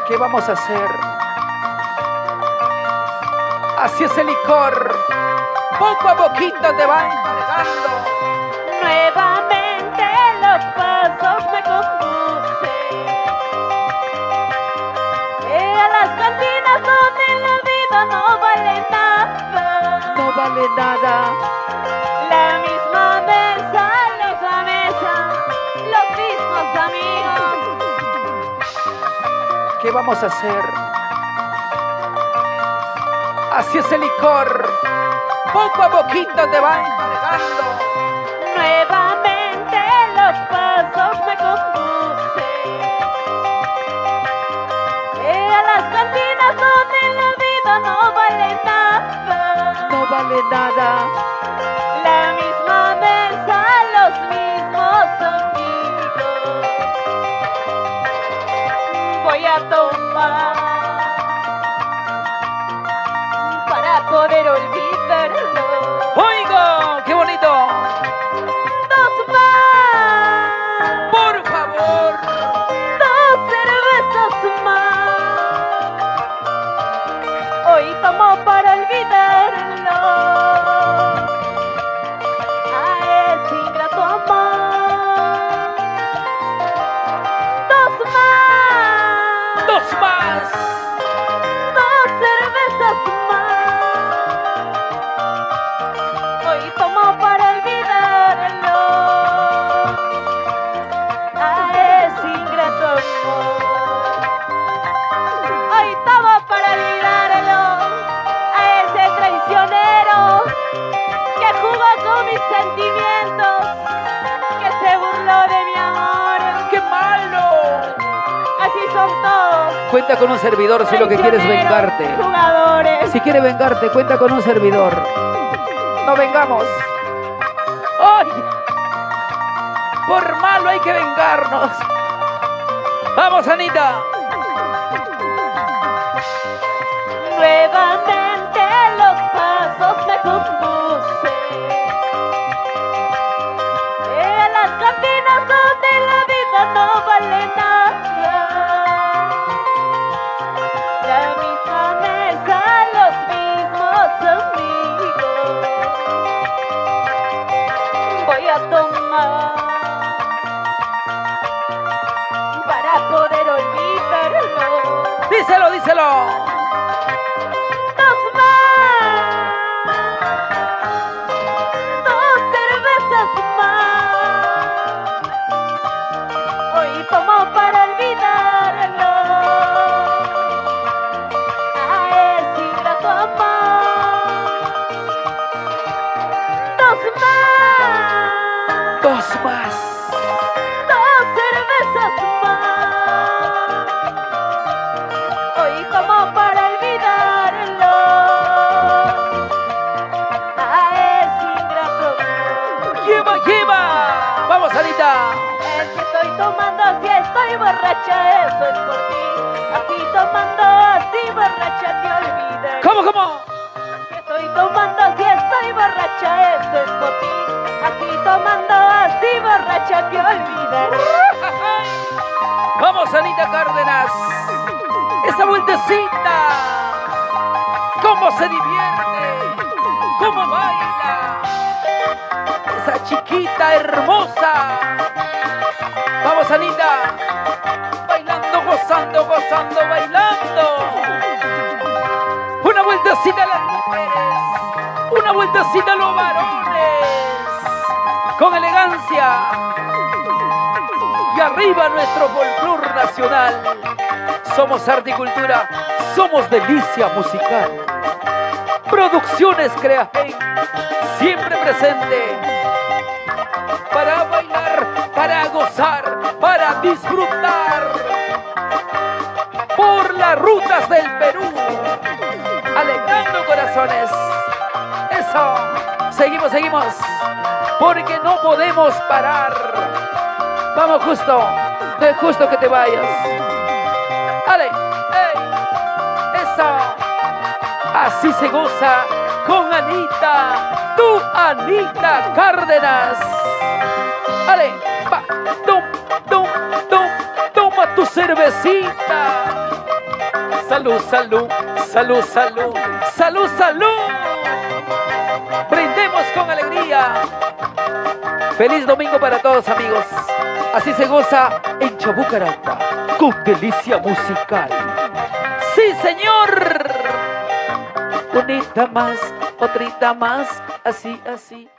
¿Qué vamos a hacer? Así es el licor. Poco a poquito te va encargando. Nuevamente los pasos me conducen a las cantinas donde la vida no vale nada. No vale nada. La misma mesa, los mesa, los mismos amigos. ¿Qué vamos a hacer? Así es el licor. Poco a poquito te va encargando. Nuevamente los pasos me conducen a las cantinas donde la vida no vale nada. No vale nada. La misma mesa, los mismos amigos. Voy a tomar para poder olvidarlo. ¡Oigo! ¡Qué bonito! Dos más, ¡Por favor! dos cervezas más. Hoy tomo para olvidarlo a ese ingrato amor. Dos más, ¡Dos más! dos cervezas más. Hoy tomo para olvidarlo a ese ingrato amor. Hoy tomo para olvidarlo a ese traicionero que jugó con mis sentimientos, que se burló de mi amor. ¡Qué malo! Así son todos. Cuenta con un servidor si lo que quieres es vengarte. Jugadores. Si quieres vengarte, cuenta con un servidor. No vengamos. ¡Ay! Por malo hay que vengarnos. ¡Vamos, Anita! Nuevamente los pasos me conducen a las cantinas donde la vida no vale nada. La misma mesa, los mismos amigos. Voy a tomar para poder olvidarlo. ¡Díselo, díselo! Dos más, dos cervezas más. Hoy tomo para olvidarlo a ese ingrato amor. Dos más, ¡Dos más! dos cervezas más. Hoy tomo para olvidarlo a ese ingrato amor. ¡Lleva, lleva! ¡Vamos, Anita! Es que estoy tomando, si estoy borracha, eso es por ti. Así tomando, así borracha te olvidas. ¿Cómo? Si estoy tomando, si estoy borracha, eso es por ti. Así tomando, así borracha te olvidas. ¡Vamos, Anita Cárdenas! ¡Esa vueltecita! ¡Cómo se divierte! ¡Cómo baila! ¡Esa chiquita hermosa! ¡Vamos, Anita! Bailando, gozando, gozando, bailando. Una vueltecita a las mujeres. Una vueltecita a los varones. Con elegancia. Y arriba nuestro folclor nacional. Somos arte y cultura. Somos delicia musical. Producciones Creagen. Siempre presente. Para bailar, para gozar, para disfrutar. Por las rutas del Perú. Alegrando corazones. Eso. Seguimos. Porque no podemos parar. Vamos, justo. No es justo que te vayas. Ale, ey. Eso. Así se goza con Anita. Tu Anita Cárdenas. Ale, va. Toma tu cervecita. Salud, salud, salud, salud, salud, salud. Brindemos con alegría. Feliz domingo para todos, amigos. Así se goza en Chabucaranda con delicia musical. ¡Sí, señor! Unita más, otrita más, así, así.